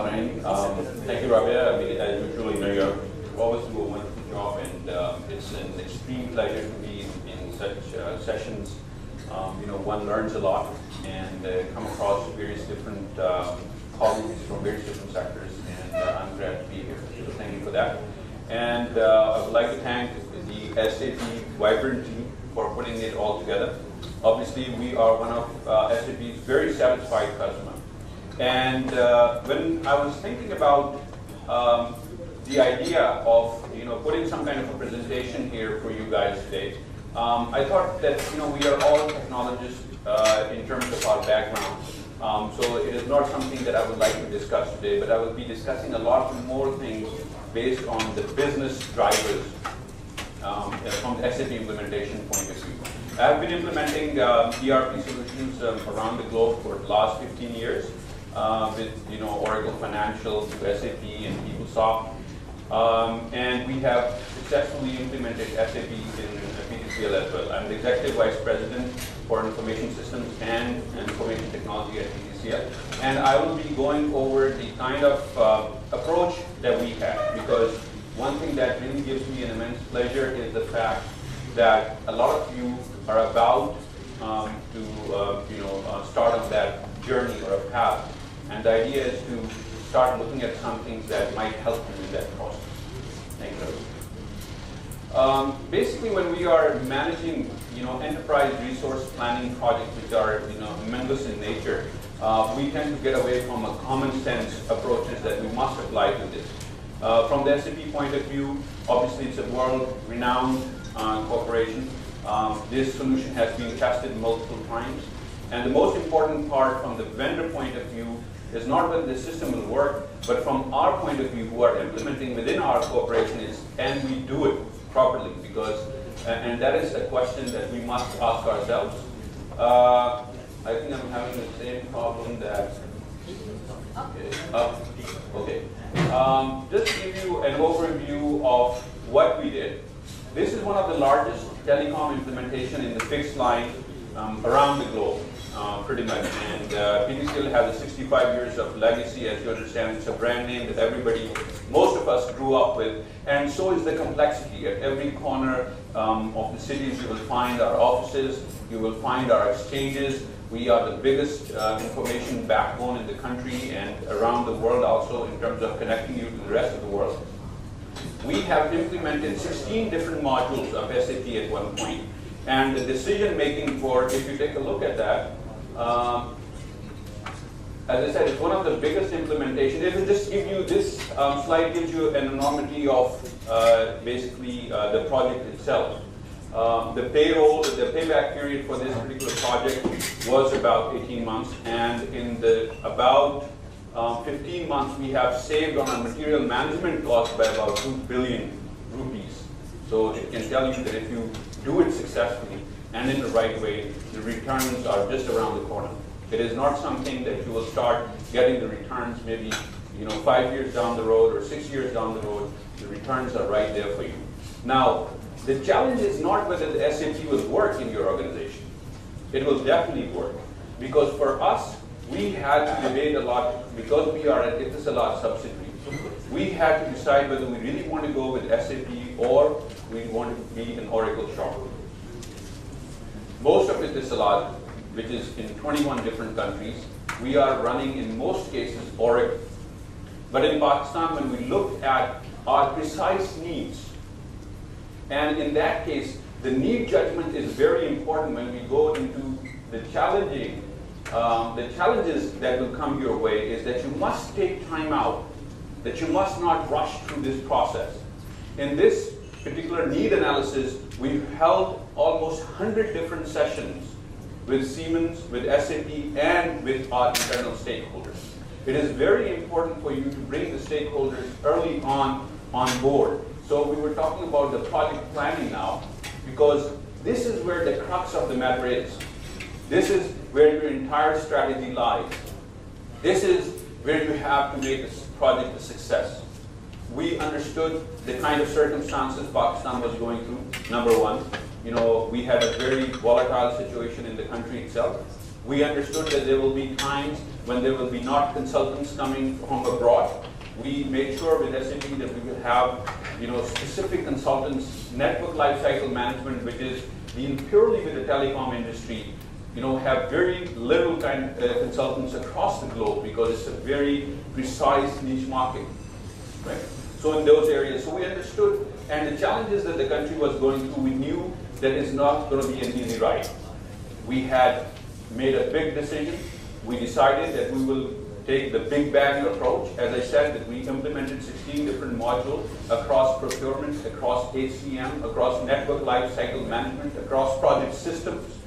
Narain. Thank you, Rabia. I mean, as usual, you always do a wonderful job, and it's an extreme pleasure to be in such sessions. One learns a lot and come across various different colleagues from various different sectors, and I'm glad to be here. So thank you for that. And I would like to thank the SAP Vibrant team for putting it all together. Obviously, we are one of SAP's very satisfied customers. And when I was thinking about the idea of putting some kind of a presentation here for you guys today, I thought that we are all technologists in terms of our background. So it is not something that I would like to discuss today, but I will be discussing a lot more things based on the business drivers from the SAP implementation point of view. I've been implementing ERP solutions around the globe for the last 15 years with Oracle Financial to SAP and PeopleSoft. And we have successfully implemented SAP in PTCL as well. I'm the Executive Vice President for Information Systems and Information Technology at PTCL. And I will be going over the kind of approach that we have, because one thing that really gives me an immense pleasure is the fact that a lot of you are about to start on that journey or a path. And the idea is to start looking at some things that might help you in that process. Thank you. Basically, when we are managing, enterprise resource planning projects which are, humongous in nature, we tend to get away from a common sense approaches that we must apply to this. From the SAP point of view, obviously it's a world-renowned corporation. This solution has been tested multiple times. And the most important part from the vendor point of view is not whether the system will work, but from our point of view, who are implementing within our corporation, is can we do it properly? Because, and that is a question that we must ask ourselves. I think I'm having the same problem that, okay. Just to give you an overview of what we did. This is one of the largest telecom implementation in the fixed line around the globe. Pretty much, and PTCL has a 65 years of legacy. As you understand, it's a brand name that most of us grew up with, and so is the complexity. At every corner of the cities, you will find our offices, you will find our exchanges. We are the biggest information backbone in the country and around the world also in terms of connecting you to the rest of the world. We have implemented 16 different modules of SAP at one point. And the decision making for, if you take a look at that, as I said, it's one of the biggest implementations. It will just give you, this slide gives you an enormity of basically the project itself. The payback period for this particular project was about 18 months, and in the about 15 months we have saved on our material management cost by about 2 billion rupees. So it can tell you that if you do it successfully and in the right way, the returns are just around the corner. It is not something that you will start getting the returns maybe 5 years down the road or 6 years down the road. The returns are right there for you. Now, the challenge is not whether the SAP will work in your organization. It will definitely work, because for us, we had to debate a lot, because we are an Etisalat subsidiary. We had to decide whether we really want to go with SAP or we want to be an Oracle shop. Most of Etisalat, which is in 21 different countries, we are running in most cases Oracle. But in Pakistan, when we look at our precise needs, and in that case, the need judgment is very important when we go into the challenges that will come your way, is that you must take time out, that you must not rush through this process. In this particular need analysis, we've held almost 100 different sessions with Siemens, with SAP, and with our internal stakeholders. It is very important for you to bring the stakeholders early on board. So we were talking about the project planning now, because this is where the crux of the matter is. This is where your entire strategy lies. This is where you have to make this project a success. We understood the kind of circumstances Pakistan was going through, number one. We had a very volatile situation in the country itself. We understood that there will be times when there will be not consultants coming from abroad. We made sure with SAP that we will have, specific consultants, network lifecycle management, which is dealing purely with the telecom industry. Have very little consultants across the globe because it's a very precise niche market, right? So in those areas, so we understood, and the challenges that the country was going through, we knew that it's not going to be an easy ride. We had made a big decision. We decided that we will take the big bang approach. As I said, that we implemented 16 different modules across procurement, across HCM, across network lifecycle management, across project systems,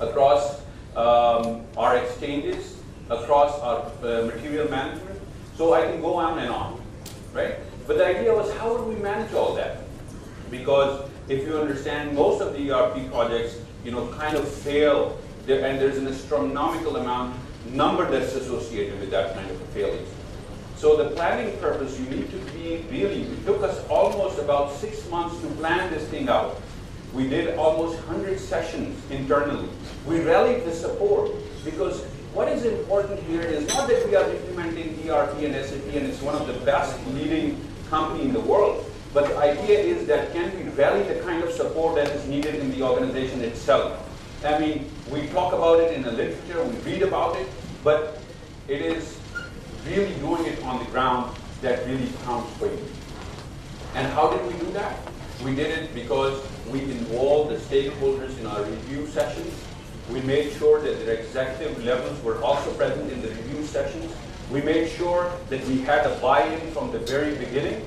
across our exchanges, across our material management. So I can go on and on, right? But the idea was, how would we manage all that? Because if you understand, most of the ERP projects, kind of fail, and there's an astronomical number that's associated with that kind of a failure. So the planning purpose, you need to be really, it took us almost about 6 months to plan this thing out. We did almost 100 sessions internally. We rallied the support, because what is important here is not that we are implementing ERP and SAP and it's one of the best leading company in the world, but the idea is that can we rally the kind of support that is needed in the organization itself. I mean, we talk about it in the literature, we read about it, but it is really doing it on the ground that really counts for you. And how did we do that? We did it because we involved the stakeholders in our review sessions. We made sure that their executive levels were also present in the review sessions. We made sure that we had a buy-in from the very beginning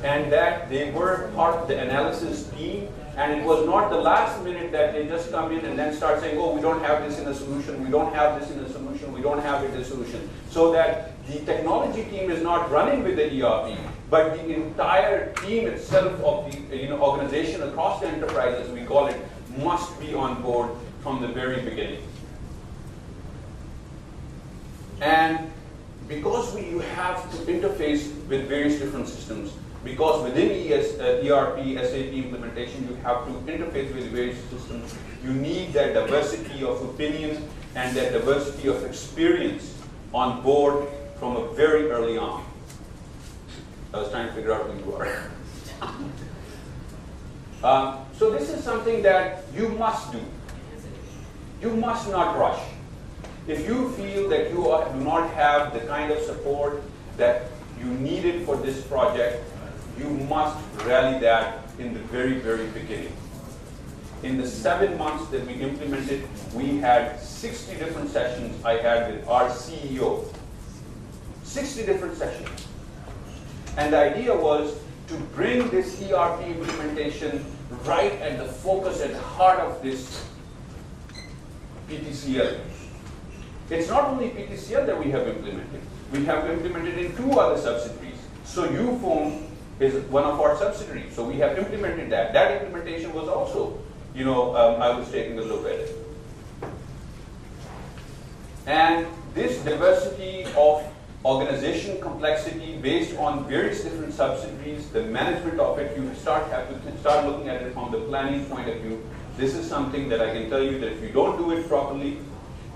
and that they were part of the analysis team. And it was not the last minute that they just come in and then start saying, oh, we don't have this in a solution, we don't have this in a solution, we don't have it in a solution. So that the technology team is not running with the ERP, but the entire team itself of the organization across the enterprise, as we call it, must be on board from the very beginning. And because you have to interface with various different systems, because within ERP, SAP implementation, you have to interface with various systems, you need that diversity of opinion and that diversity of experience on board from a very early on. I was trying to figure out who you are. So this is something that you must do. You must not rush. If you feel that you do not have the kind of support that you needed for this project, you must rally that in the very, very beginning. In the 7 months that we implemented, we had 60 different sessions I had with our CEO. 60 different sessions. And the idea was to bring this ERP implementation right at the focus and heart of this PTCL. It's not only PTCL that we have implemented. We have implemented in 2 other subsidiaries. So UFON is one of our subsidiaries. So we have implemented that. That implementation was also, I was taking a look at it. And this diversity of organization complexity based on various different subsidiaries, the management of it, you have to start looking at it from the planning point of view. This is something that I can tell you that if you don't do it properly,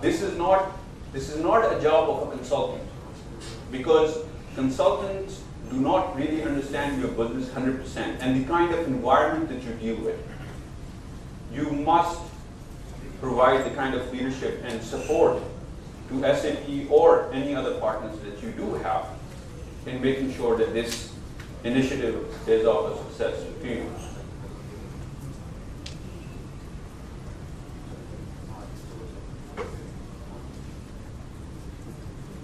this is not a job of a consultant, because consultants do not really understand your business 100% and the kind of environment that you deal with. You must provide the kind of leadership and support to SAP or any other partners that you do have in making sure that this initiative is of a success to you.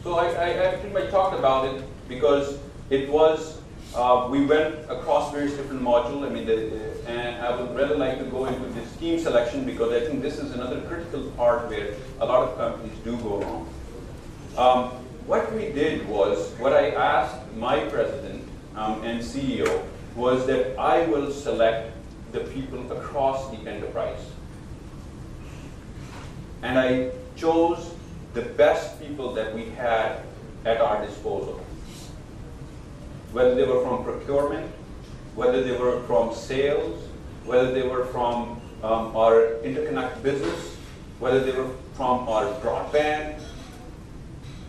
So I pretty much talked about it because it was, we went across various different modules. And I would rather like to go into this team selection because I think this is another critical part where a lot of companies do go wrong. What we did was, what I asked my president and CEO was that I will select the people across the enterprise. And I chose the best people that we had at our disposal. Whether they were from procurement, whether they were from sales, whether they were from our interconnect business, whether they were from our broadband.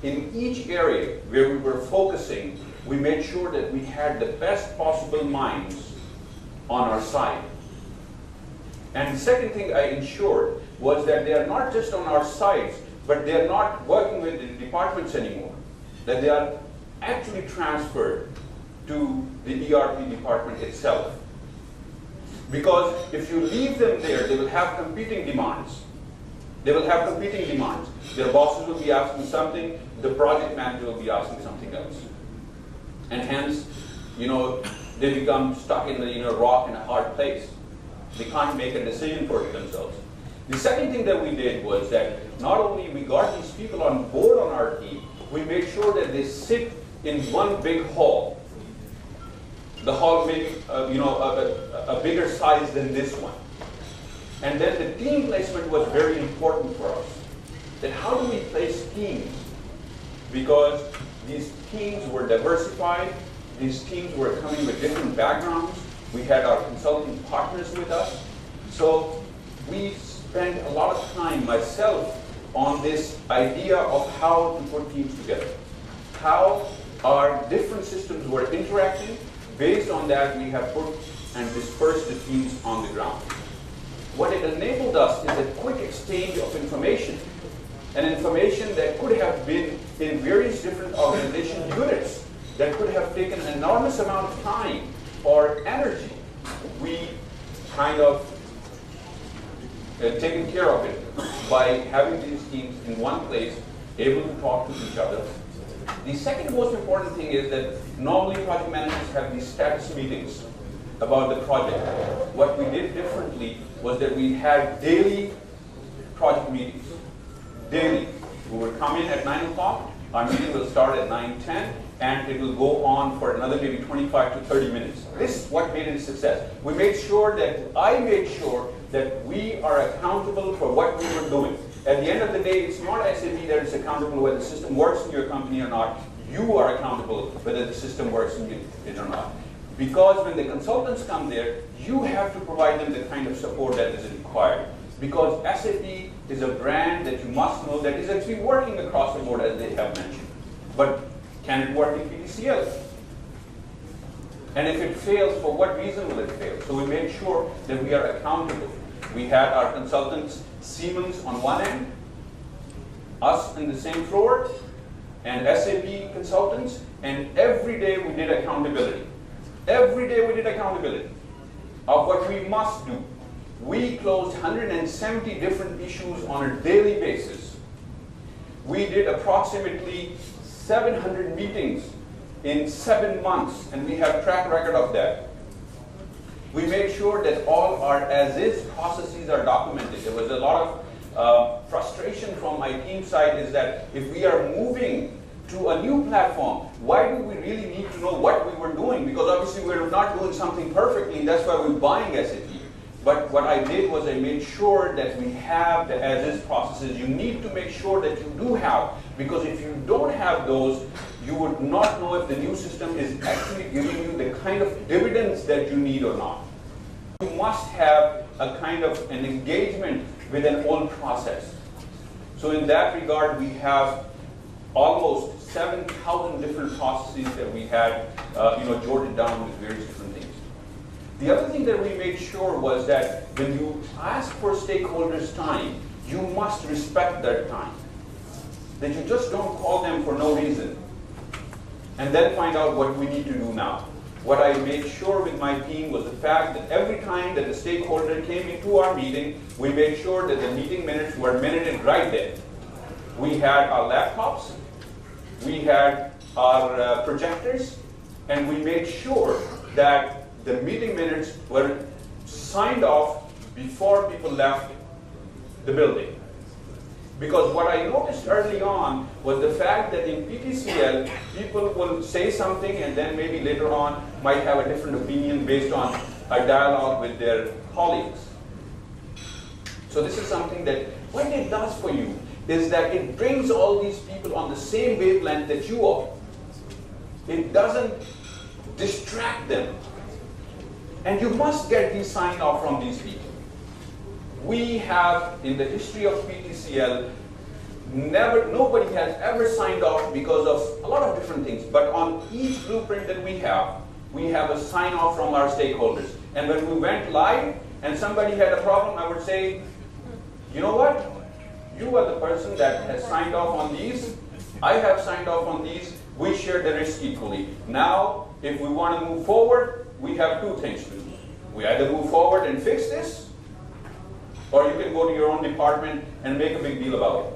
In each area where we were focusing, we made sure that we had the best possible minds on our side. And the second thing I ensured was that they are not just on our sides, but they are not working with the departments anymore, that they are actually transferred to the ERP department itself. Because if you leave them there, they will have competing demands. They will have competing demands. Their bosses will be asking something, the project manager will be asking something else. And hence, they become stuck in the rock in a hard place. They can't make a decision for themselves. The second thing that we did was that not only we got these people on board on our team, we made sure that they sit in one big hall. The hall may be, a bigger size than this one. And then the team placement was very important for us. That how do we place teams? Because these teams were diversified, these teams were coming with different backgrounds. We had our consulting partners with us. So we spent a lot of time, myself, on this idea of how to put teams together. How our different systems were interacting. Based on that, we have put and dispersed the teams on the ground. What it enabled us is a quick exchange of information, and information that could have been in various different organization units that could have taken an enormous amount of time or energy. We kind of taken care of it by having these teams in one place, able to talk to each other. The second most important thing is that normally project managers have these status meetings about the project. What we did differently was that we had daily project meetings. Daily. We would come in at 9 o'clock, our meeting will start at 9:10, and it will go on for another maybe 25 to 30 minutes. This is what made it a success. I made sure that we are accountable for what we were doing. At the end of the day, it's not SAP that is accountable whether the system works in your company or not. You are accountable whether the system works in it or not. Because when the consultants come there, you have to provide them the kind of support that is required. Because SAP is a brand that you must know that is actually working across the board, as they have mentioned. But can it work in PTCL? And if it fails, for what reason will it fail? So we made sure that we are accountable. We had our consultants, Siemens on one end, us in the same floor, and SAP consultants, and every day we did accountability. Every day we did accountability of what we must do. We closed 170 different issues on a daily basis. We did approximately 700 meetings in 7 months, and we have a track record of that. We made sure that all our as-is processes are documented. There was a lot of frustration from my team side is that if we are moving to a new platform, why do we really need to know what we were doing? Because obviously we're not doing something perfectly, and that's why we're buying SAP. But what I did was I made sure that we have the as-is processes. You need to make sure that you do have, because if you don't have those, you would not know if the new system is actually giving you the kind of dividends that you need or not. You must have a kind of an engagement with an old process. So in that regard, we have almost 7,000 different processes that we had, jotted down with various different things. The other thing that we made sure was that when you ask for stakeholders' time, you must respect their time. That you just don't call them for no reason and then find out what we need to do now. What I made sure with my team was the fact that every time that the stakeholder came into our meeting, we made sure that the meeting minutes were minuted right there. We had our laptops, we had our projectors, and we made sure that the meeting minutes were signed off before people left the building. Because what I noticed early on was the fact that in PTCL, people will say something and then maybe later on might have a different opinion based on a dialogue with their colleagues. So this is something that what it does for you is that it brings all these people on the same wavelength that you are. It doesn't distract them. And you must get these sign off from these people. We have, in the history of PTCL, nobody has ever signed off because of a lot of different things. But on each blueprint that we have a sign off from our stakeholders. And when we went live and somebody had a problem, I would say, you know what? You are the person that has signed off on these. I have signed off on these. We share the risk equally. Now, if we want to move forward, we have two things to do. We either move forward and fix this, or you can go to your own department and make a big deal about it.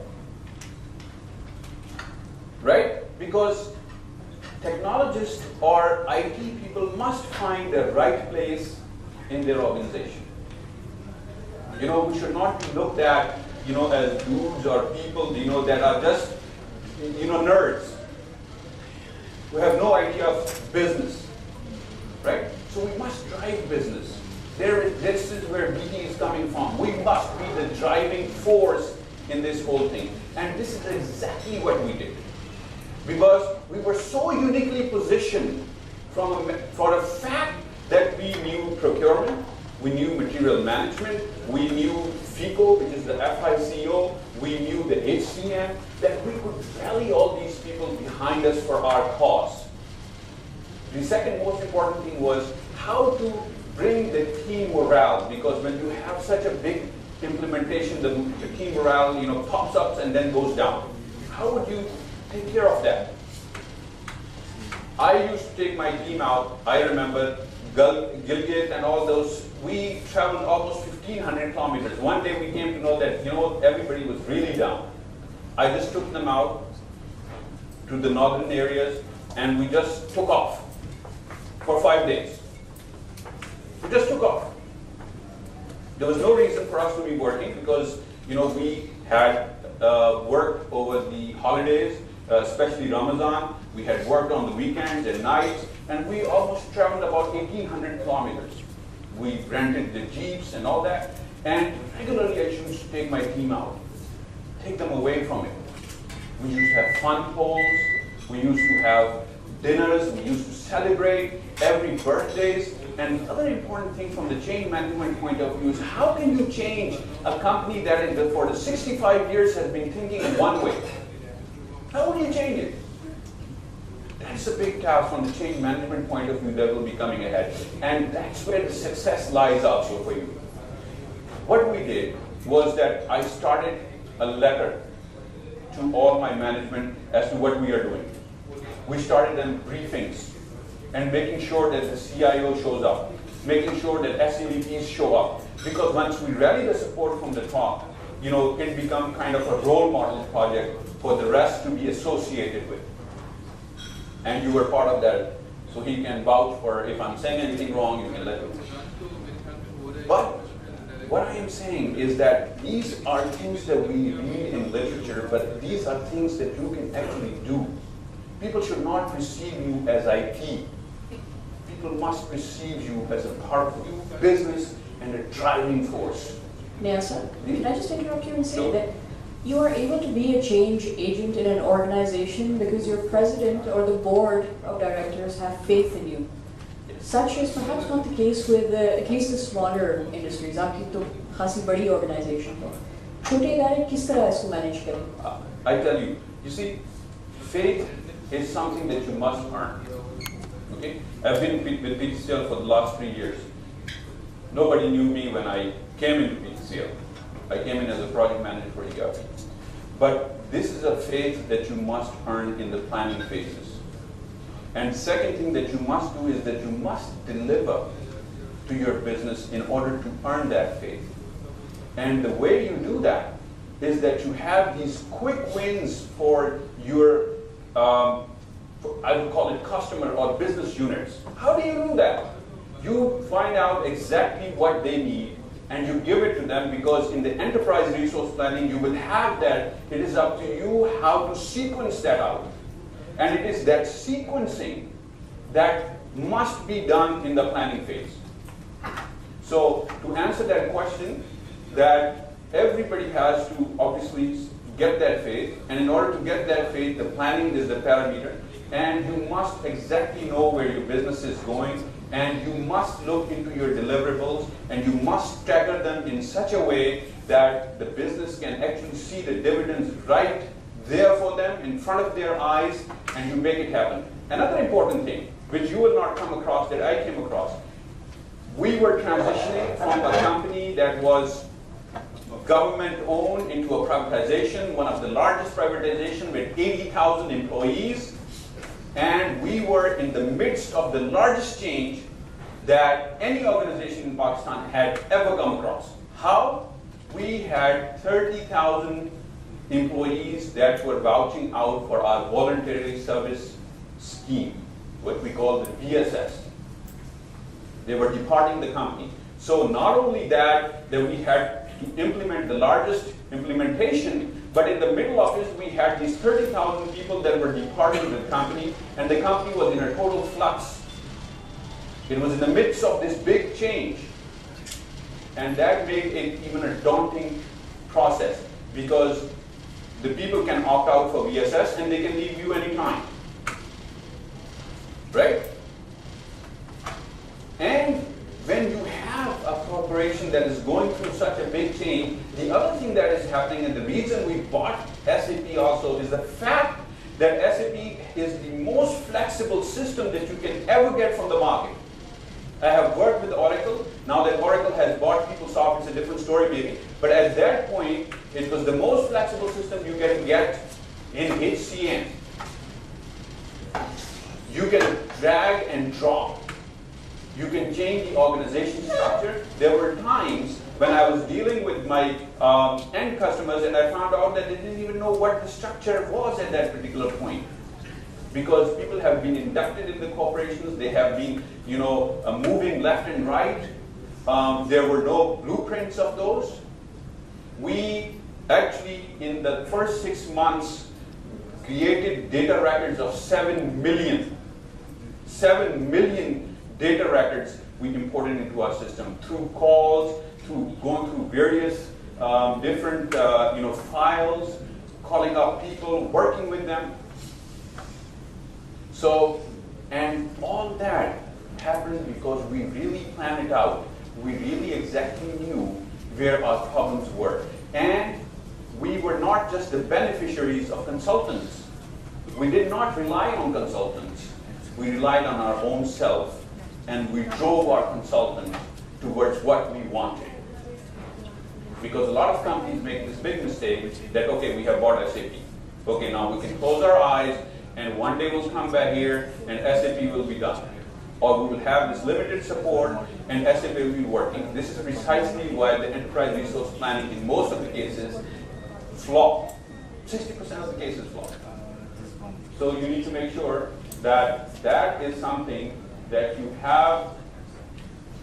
Right? Because technologists or IT people must find the right place in their organization. You know, we should not be looked at, you know, as dudes or people, you know, that are just, you know, nerds who have no idea of business, right? So we must drive business. This is where BT is coming from. We must be the driving force in this whole thing. And this is exactly what we did. Because we were so uniquely positioned for a fact that we knew procurement, we knew material management, we knew FICO, which is the FICO, we knew the HCM, that we could rally all these people behind us for our cause. The second most important thing was how to bring the team morale, because when you have such a big implementation, the team morale, you know, pops up and then goes down. How would you take care of that? I used to take my team out. I remember Gilgit and all those. We traveled almost 1,500 kilometers. One day we came to know that, you know, everybody was really down. I just took them out to the northern areas and we just took off for 5 days. We just took off. There was no reason for us to be working because, you know, we had worked over the holidays, especially Ramadan. We had worked on the weekends and nights, and we almost traveled about 1,800 kilometers. We rented the Jeeps and all that, and regularly I used to take my team out, take them away from it. We used to have fun polls, we used to have dinners, we used to celebrate every birthdays. And the other important thing from the change management point of view is how can you change a company that for the 65 years has been thinking in one way? How will you change it? That's a big task from the change management point of view that will be coming ahead. And that's where the success lies also for you. What we did was that I started a letter to all my management as to what we are doing. We started them briefings and making sure that the CIO shows up, making sure that SEVPs show up. Because once we rally the support from the top, you know, it becomes kind of a role model project for the rest to be associated with. And you were part of that, so he can vouch for if I'm saying anything wrong, you can let him. But what I am saying is that these are things that we read in literature, but these are things that you can actually do. People should not perceive you as IT. People must perceive you as a part of business and a driving force. Nyasa, can I just interrupt you and say that you are able to be a change agent in an organization because your president or the board of directors have faith in you. Such is perhaps not the case with at least the smaller industries. आपकी तो खासी बड़ी organization है. छोटे इदारे किस तरह इसको manage करें? I tell you, you see, faith is something that you must earn. Okay, I've been with PTCL for the last 3 years. Nobody knew me when I came into PTCL. I came in as a project manager for ERP. But this is a faith that you must earn in the planning phases. And second thing that you must do is that you must deliver to your business in order to earn that faith. And the way you do that is that you have these quick wins for your, I would call it customer or business units. How do you do that? You find out exactly what they need and you give it to them, because in the enterprise resource planning you will have that. It is up to you how to sequence that out. And it is that sequencing that must be done in the planning phase. So to answer that question, that everybody has to obviously get that faith, and in order to get that faith, the planning is the parameter, and you must exactly know where your business is going, and you must look into your deliverables, and you must stagger them in such a way that the business can actually see the dividends right there for them in front of their eyes, and you make it happen. Another important thing, which you will not come across, that I came across, we were transitioning from a company that was government-owned into a privatization, one of the largest privatization with 80,000 employees, and we were in the midst of the largest change that any organization in Pakistan had ever come across. How? We had 30,000 employees that were vouching out for our voluntary service scheme, what we call the VSS. They were departing the company. So not only that we had to implement the largest implementation, but in the middle of it, we had these 30,000 people that were departing the company, and the company was in a total flux. It was in the midst of this big change. And that made it even a daunting process, because the people can opt out for VSS and they can leave you anytime. Right? And when you have a corporation that is going through such a big change, the other thing that is happening, and the reason we bought SAP also, is the fact that SAP is the most flexible system that you can ever get from the market. I have worked with Oracle. Now that Oracle has bought PeopleSoft, it's a different story maybe. But at that point, it was the most flexible system you can get in HCM. You can drag and drop. You can change the organization structure. There were times when I was dealing with my end customers and I found out that they didn't even know what the structure was at that particular point. Because people have been inducted in the corporations, they have been, moving left and right. There were no blueprints of those. We actually, in the first 6 months, created data records of 7 million. 7 million data records we imported into our system through calls, through going through various different files, calling up people, working with them. So, and all that happened because we really planned it out. We really exactly knew where our problems were. And we were not just the beneficiaries of consultants. We did not rely on consultants. We relied on our own self. And we drove our consultants towards what we wanted. Because a lot of companies make this big mistake that, okay, we have bought SAP. Okay, now we can close our eyes and one day we'll come back here and SAP will be done. Or we will have this limited support and SAP will be working. This is precisely why the enterprise resource planning in most of the cases flop. 60% of the cases flop. So you need to make sure that that is something that you have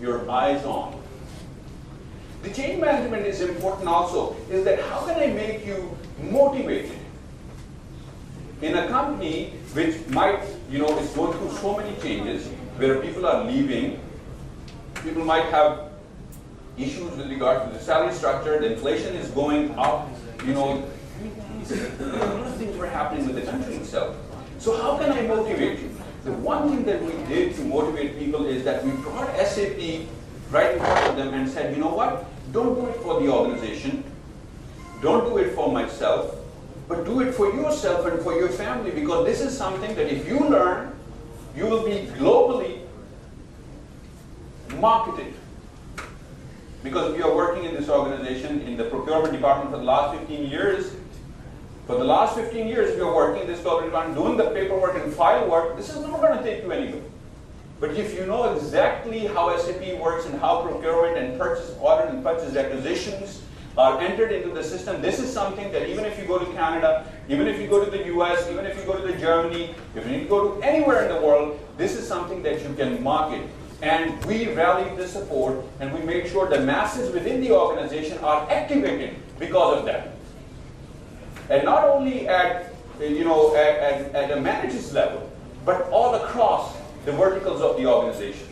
your eyes on. The change management is important also, is that how can I make you motivated? In a company which might, is going through so many changes, where people are leaving, people might have issues with regard to the salary structure, the inflation is going up, a lot of things were happening with the country itself. So how can I motivate you? The one thing that we did to motivate people is that we brought SAP right in front of them and said, you know what? Don't do it for the organization. Don't do it for myself. But do it for yourself and for your family, because this is something that if you learn, you will be globally marketed. Because we are working in this organization in the procurement department for the last 15 years. For the last 15 years, we are working in this procurement department, doing the paperwork and file work. This is not going to take you anywhere. But if you know exactly how SAP works and how procurement and purchase order and purchase acquisitions are entered into the system, this is something that even if you go to Canada, even if you go to the US, even if you go to Germany, if you go to anywhere in the world, this is something that you can market. And we rallied the support and we made sure the masses within the organization are activated because of that. And not only at a manager's level, but all across the verticals of the organization.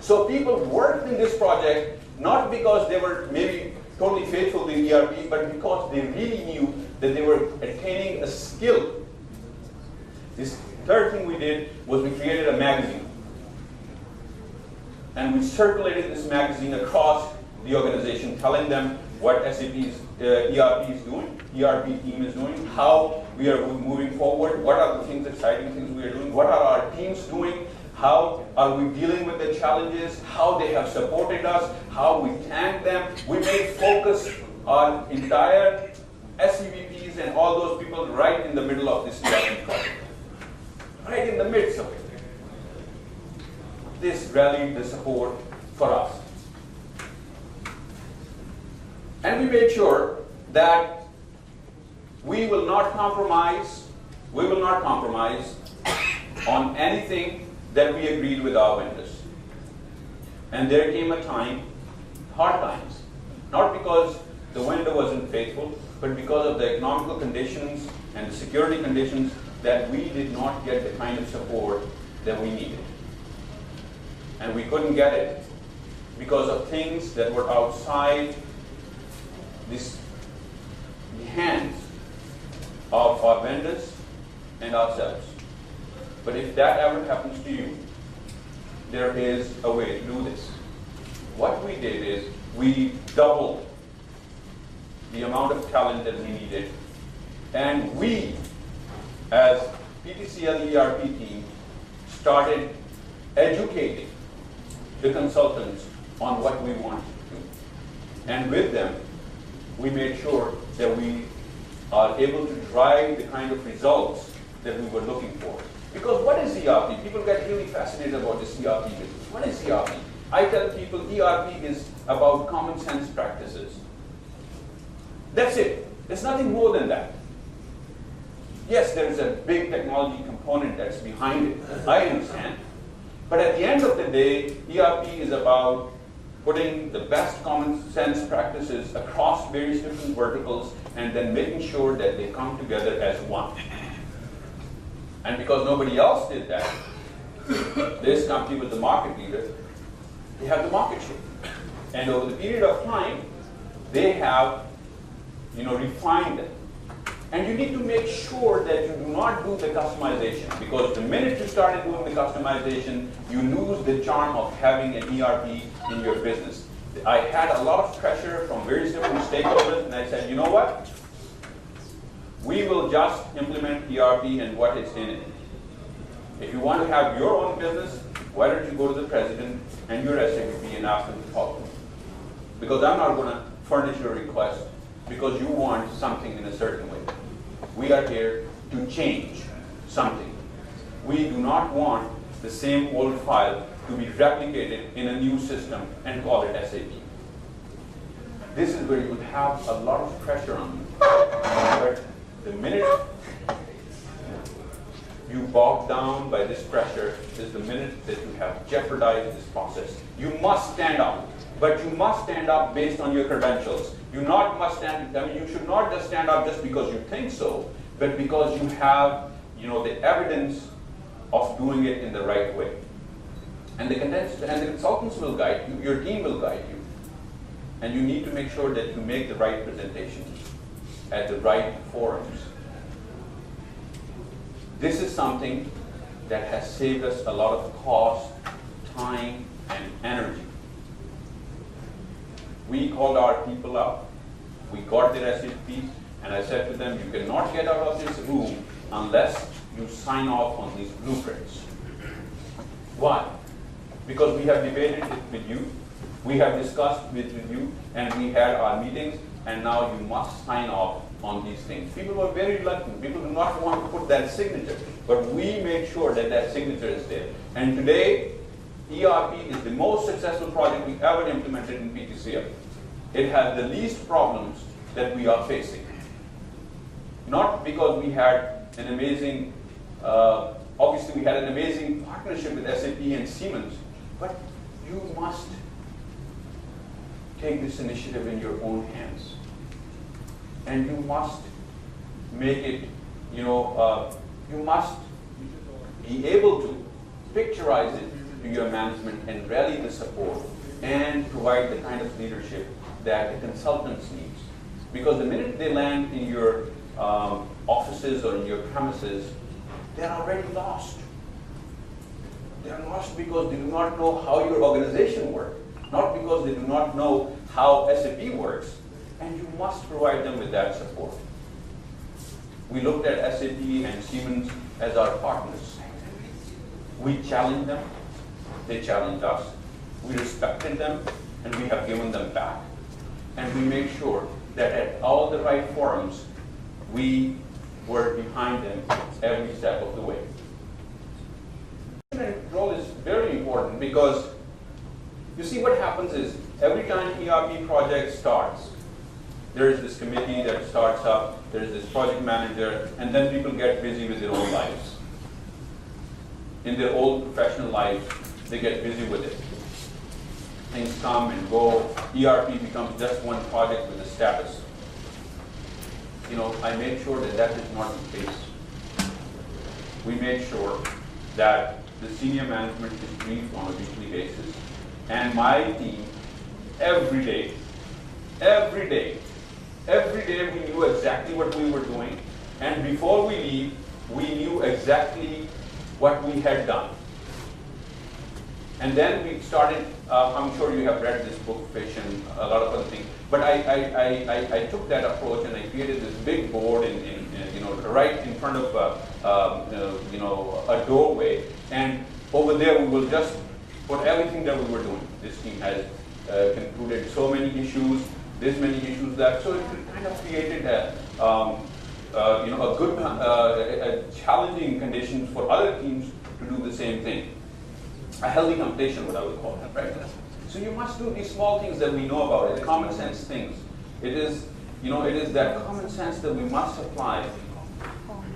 So people worked in this project not because they were maybe totally faithful to ERP, but because they really knew that they were attaining a skill. This third thing we did was we created a magazine. And we circulated this magazine across the organization, telling them what SAP's ERP is doing, ERP team is doing, how we are moving forward, what are the things, exciting things we are doing, what are our teams doing, how are we dealing with the challenges, how they have supported us, how we thank them. We may focus our entire SEVPs and all those people right in the middle of this ERP project, right in the midst of it. This rallied the support for us. And we made sure that we will not compromise on anything that we agreed with our vendors. And there came a time, hard times, not because the vendor wasn't faithful, but because of the economical conditions and the security conditions, that we did not get the kind of support that we needed. And we couldn't get it because of things that were outside the hands of our vendors and ourselves. But if that ever happens to you, there is a way to do this. What we did is we doubled the amount of talent that we needed, and we, as PTCL ERP team, started educating the consultants on what we wanted to do. And with them, we made sure that we are able to drive the kind of results that we were looking for. Because what is ERP? People get really fascinated about this ERP business. What is ERP? I tell people ERP is about common sense practices. That's it. There's nothing more than that. Yes, there's a big technology component that's behind it. I understand. But at the end of the day, ERP is about putting the best common sense practices across various different verticals and then making sure that they come together as one. And because nobody else did that, this company was the market leader, they have the market share. And over the period of time, they have refined it. And you need to make sure that you do not do the customization, because the minute you started doing the customization, you lose the charm of having an ERP in your business. I had a lot of pressure from various different stakeholders, and I said, you know what? We will just implement ERP and what is in it. If you want to have your own business, why don't you go to the president and your SAP and ask them to talk to me? Because I'm not going to furnish your request because you want something in a certain way. We are here to change something. We do not want the same old file to be replicated in a new system and call it SAP. This is where you would have a lot of pressure on you. But the minute you bog down by this pressure is the minute that you have jeopardized this process. You must stand up, but you must stand up based on your credentials. You should not just stand up just because you think so, but because you have, the evidence of doing it in the right way. And the consultants will guide you, your team will guide you. And you need to make sure that you make the right presentations at the right forums. This is something that has saved us a lot of cost, time, and energy. We called our people up. We got their SAPs, and I said to them, you cannot get out of this room unless you sign off on these blueprints. Why? Because we have debated it with you, we have discussed it with you, and we had our meetings, and now you must sign off on these things. People were very reluctant. People do not want to put that signature, but we made sure that that signature is there. And today, ERP is the most successful project we ever implemented in PTCL. It has the least problems that we are facing. Not because we had an amazing, obviously we had an amazing partnership with SAP and Siemens, but you must take this initiative in your own hands. And you must make it, you must be able to picturize it to your management and rally the support and provide the kind of leadership that the consultants need. Because the minute they land in your offices or in your premises, they're already lost. They're lost because they do not know how your organization works, not because they do not know how SAP works. and you must provide them with that support. We looked at SAP and Siemens as our partners. We challenged them, they challenged us. We respected them, and we have given them back. And we made sure that at all the right forums, we were behind them every step of the way. Role is very important because you see what happens is every time ERP project starts, there is this committee that starts up, there is this project manager, and then people get busy with their own lives. In their old professional lives, they get busy with it. Things come and go. ERP becomes just one project with a status. I made sure that that is not the case. We made sure that the senior management is briefed on a weekly basis, and my team, every day, we knew exactly what we were doing, and before we leave, we knew exactly what we had done. And then we started, I'm sure you have read this book, Fish, and a lot of other things, but I took that approach and I created this big board right in front of a doorway, and over there we will just put everything that we were doing. This team has concluded so many issues, this many issues that, so it kind of created a good, challenging conditions for other teams to do the same thing. A healthy competition, what I would call it, right? So you must do these small things that we know about, it, common sense things. It is that common sense that we must apply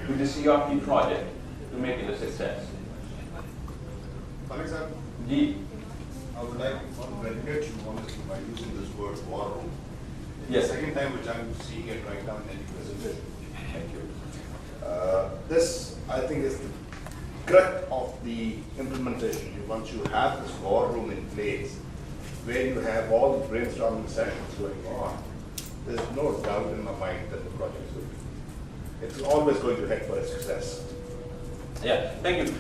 to the CRP project to make it a success. Alex, G. I would like to validate you honestly by using this word war room. Yes. The second time which I'm seeing it right now in any presentation. Thank you. This, I think, is the crux of the implementation. Once you have this war room in place, where you have all the brainstorming sessions going on, there's no doubt in my mind that the project is good. It's always going to head for a success. Yeah, thank you.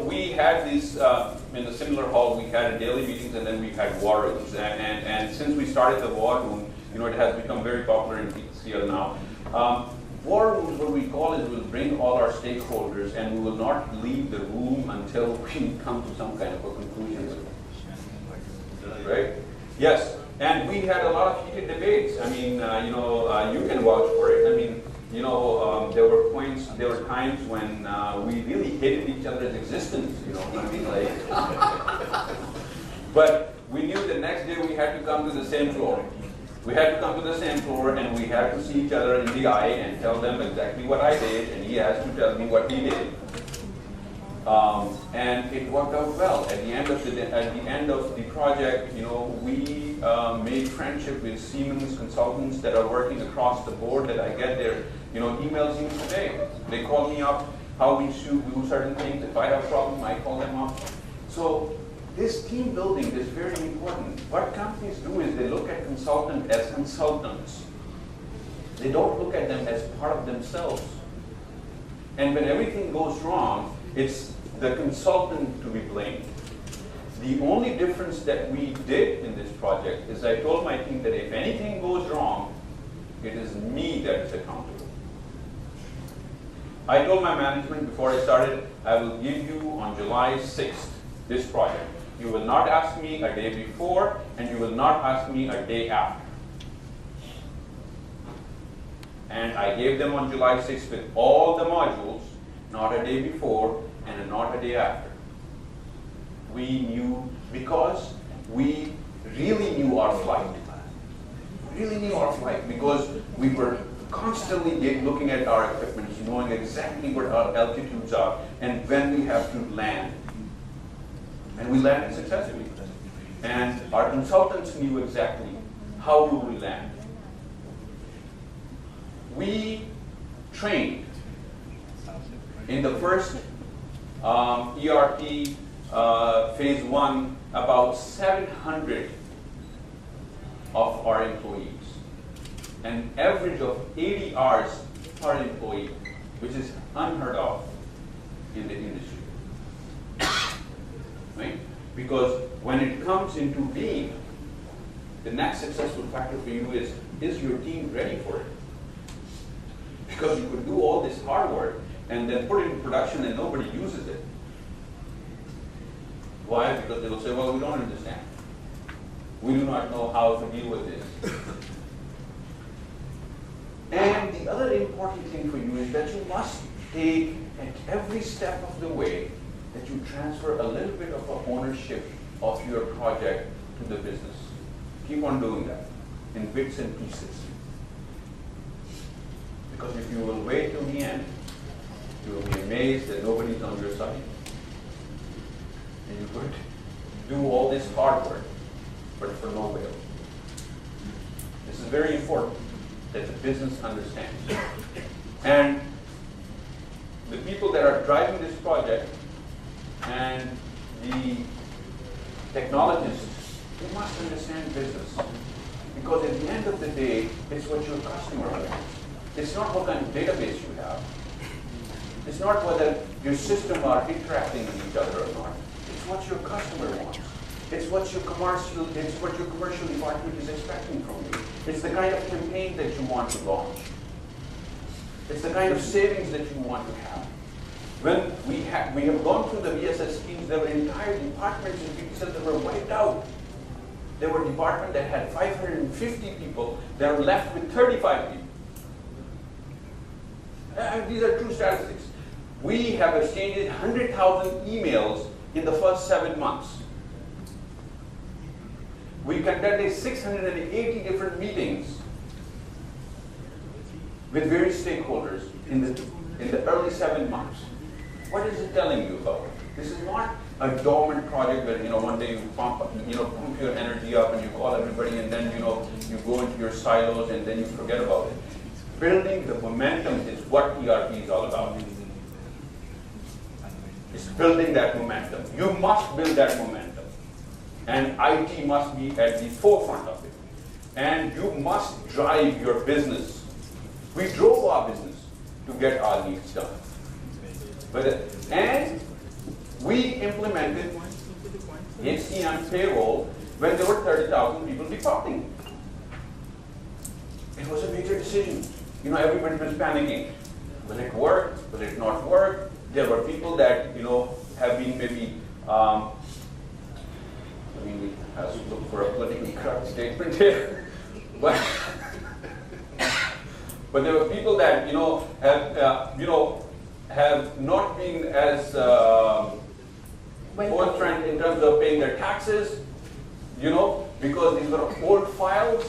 We had these, in the similar hall, we had daily meetings and then we had war rooms. And since we started the war room, it has become very popular in PCL now. War rooms, what we call is we'll bring all our stakeholders and we will not leave the room until we come to some kind of a conclusion with it. Right? Yes, and we had a lot of heated debates. I mean, you can vouch for it. I mean, there were points, there were times when we really hated each other's existence, but we knew the next day we had to come to the same floor. We had to come to the same floor and we had to see each other in the eye and tell them exactly what I did, and he has to tell me what he did. And it worked out well. At the end of the project, we made friendship with Siemens consultants that are working across the board that I get their emails even today. They call me up, how we should do certain things. If I have a problem, I call them up. So this team building is very important. What companies do is they look at consultants as consultants. They don't look at them as part of themselves. And when everything goes wrong, it's the consultant to be blamed. The only difference that we did in this project is I told my team that if anything goes wrong, it is me that is accountable. I told my management before I started, I will give you on July 6th this project. You will not ask me a day before, and you will not ask me a day after. And I gave them on July 6th with all the modules, not a day before and not a day after. We knew, because we really knew our flight. Really knew our flight because we were constantly looking at our equipment, knowing exactly what our altitudes are and when we have to land. And we landed successfully. And our consultants knew exactly how we would land. We trained in the first ERP phase 1 about 700 of our employees. An average of 80 hours per employee, which is unheard of in the industry. Right? Because when it comes into being, the next successful factor for you is your team ready for it? Because you could do all this hard work and then put it in production and nobody uses it. Why? Because they will say, well, we don't understand. We do not know how to deal with this. And the other important thing for you is that you must take at every step of the way that you transfer a little bit of ownership of your project to the business. Keep on doing that in bits and pieces. Because if you will wait till the end, you will be amazed that nobody's on your side. And you could do all this hard work, but for no avail. This is very important that the business understands. And the people that are driving this project and the technologists, they must understand business. Because at the end of the day, it's what your customer wants. It's not what kind of database you have. It's not whether your system are interacting with each other or not. It's what your customer wants. It's what your commercial department is expecting from you. It's the kind of campaign that you want to launch. It's the kind of savings that you want to have. When we have gone through the VSS schemes, there were entire departments in BPCL that were wiped out. There were departments that had 550 people that were left with 35 people. These are true statistics. We have exchanged 100,000 emails in the first 7 months. We conducted 680 different meetings with various stakeholders in the early 7 months. What is it telling you about? This is not a dormant project where one day you pump your energy up and you call everybody and then you go into your silos and then you forget about it. Building the momentum is what ERP is all about. It's building that momentum. You must build that momentum. And IT must be at the forefront of it. And you must drive your business. We drove our business to get our needs done. And we implemented HCM payroll when there were 30,000 people departing. It was a major decision. Everybody was panicking. Will it work? Will it not work? There were people that, have been maybe, we have to look for a politically correct statement here. But there were people that, have not been as forthright in terms of paying their taxes, because these were old files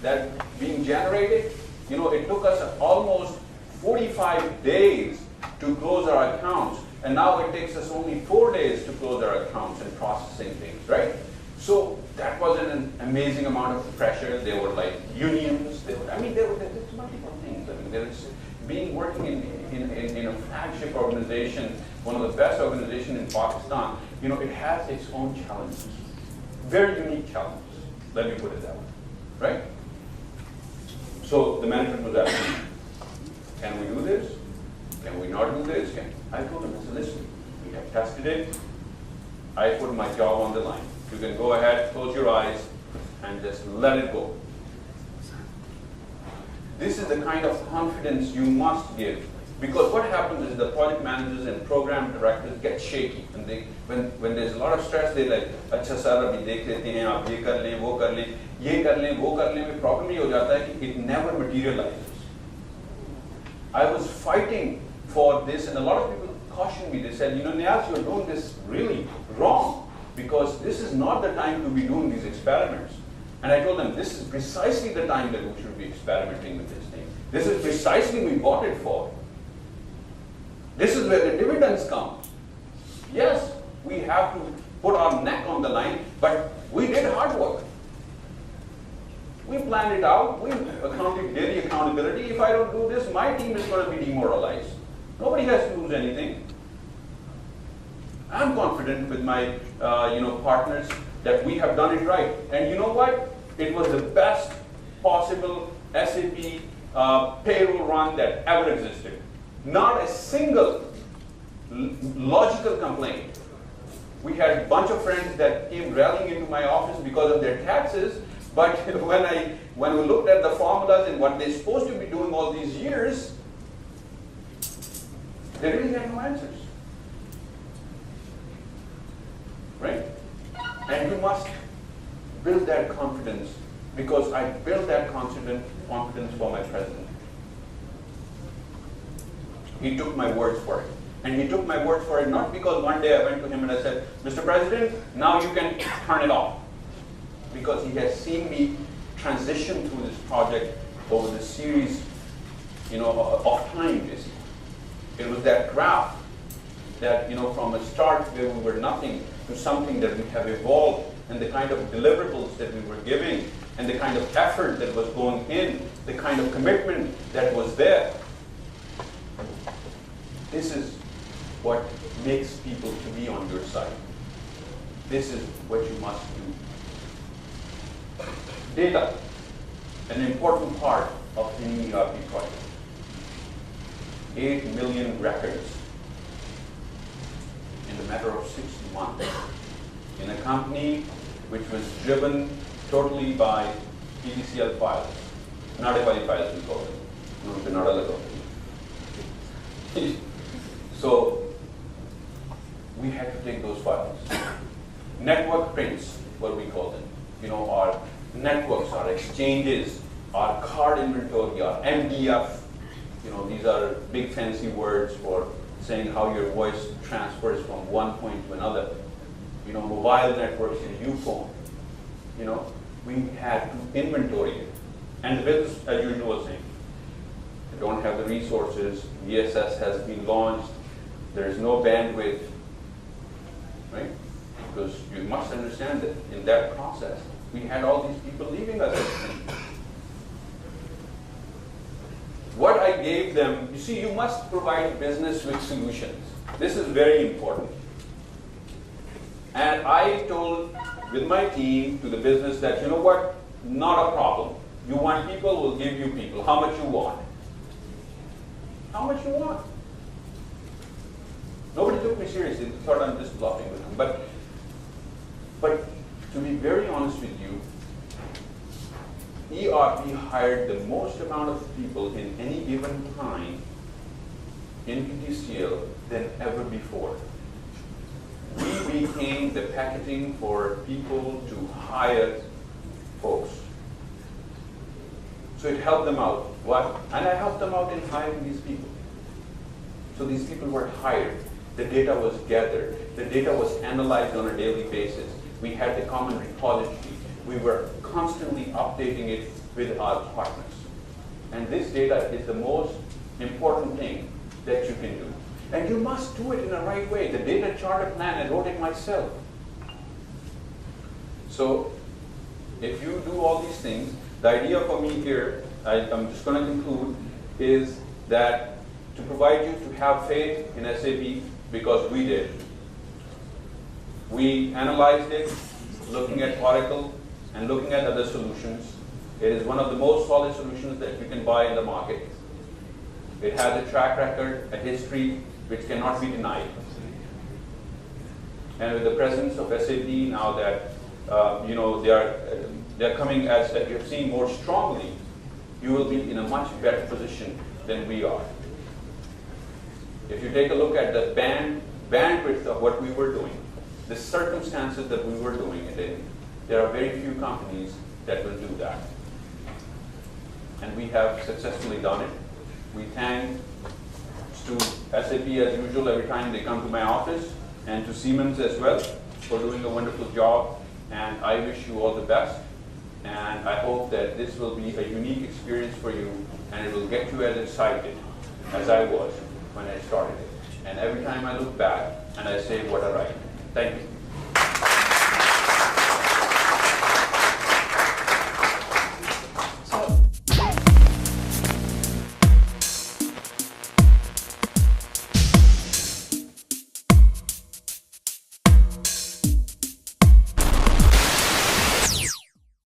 that being generated. It took us almost 45 days to close our accounts, and now it takes us only 4 days to close our accounts and processing things, right? So that was an amazing amount of pressure. There were like unions. There were multiple things. Working in a flagship organization, one of the best organizations in Pakistan, it has its own challenges, very unique challenges. Let me put it that way, right? So the management was asking, can we do this? Can we not do this? I told them, I said, listen, we have tested it. I put my job on the line. You can go ahead, close your eyes, and just let it go. This is the kind of confidence you must give. Because what happens is the project managers and program directors get shaky. And when there's a lot of stress, they're like, अच्छा sir अभी देख लेते हैं, आप ये कर लें, वो कर लें, ये कर लें, वो कर लें, में problem ये हो जाता है कि it never materializes. I was fighting for this, and a lot of people cautioned me. They said, Niyaz, you're doing this really wrong, because this is not the time to be doing these experiments. And I told them, this is precisely the time that we should be experimenting with this thing. This is precisely we bought it for. This is where the dividends come. Yes, we have to put our neck on the line, but we did hard work. We planned it out. We accounted daily accountability. If I don't do this, my team is going to be demoralized. Nobody has to lose anything. I'm confident with my partners that we have done it right. And you know what? It was the best possible SAP payroll run that ever existed. Not a single logical complaint. We had a bunch of friends that came rallying into my office because of their taxes, But when we looked at the formulas and what they're supposed to be doing all these years, they really had no answers. Right? And you must build that confidence, because I built that confidence for my president. He took my words for it. And he took my word for it not because one day I went to him and I said, Mr. President, now you can turn it off. Because he has seen me transition through this project over the series, of time, basically. It was that graph that, from a start where we were nothing to something that we have evolved, and the kind of deliverables that we were giving, and the kind of effort that was going in, the kind of commitment that was there. This is what makes people to be on your side. This is what you must do. Data, an important part of any ERP project. 8 million records in a matter of 6 months. In a company which was driven totally by PDCL files, Nadewali files we call it. No, it's not a So we had to take those files. Network prints, what we call them. Our networks, our exchanges, our card inventory, our MDF. These are big fancy words for saying how your voice transfers from one point to another. Mobile networks in Uphone. We had to inventory it. And the business, as usual, was saying, they don't have the resources, VSS has been launched, there is no bandwidth, right? Because you must understand that in that process, we had all these people leaving us. What I gave them, you see, you must provide business with solutions. This is very important. And I told with my team to the business that, what, not a problem. You want people, we'll give you people. How much you want? How much you want? Nobody took me seriously. They thought I'm just bluffing with them. But to be very honest with you, ERP hired the most amount of people in any given time in PTCL than ever before. We became the packaging for people to hire folks. So it helped them out. What? And I helped them out in hiring these people. So these people were hired. The data was gathered. The data was analyzed on a daily basis. We had the common repository. We were constantly updating it with our partners. And this data is the most important thing that you can do. And you must do it in the right way. The data charter plan, I wrote it myself. So if you do all these things, the idea for me here, I'm just going to conclude, is that to provide you to have faith in SAP, because we did. We analyzed it, looking at Oracle and looking at other solutions. It is one of the most solid solutions that you can buy in the market. It has a track record, a history, which cannot be denied. And with the presence of SAP now that they're coming, as you have seen, more strongly, you will be in a much better position than we are. If you take a look at the bandwidth of what we were doing, the circumstances that we were doing it in, there are very few companies that will do that. And we have successfully done it. We thank to SAP as usual every time they come to my office, and to Siemens as well for doing a wonderful job. And I wish you all the best. And I hope that this will be a unique experience for you, and it will get you as excited as I was when I started it. And every time I look back and I say, what a ride. Thank you.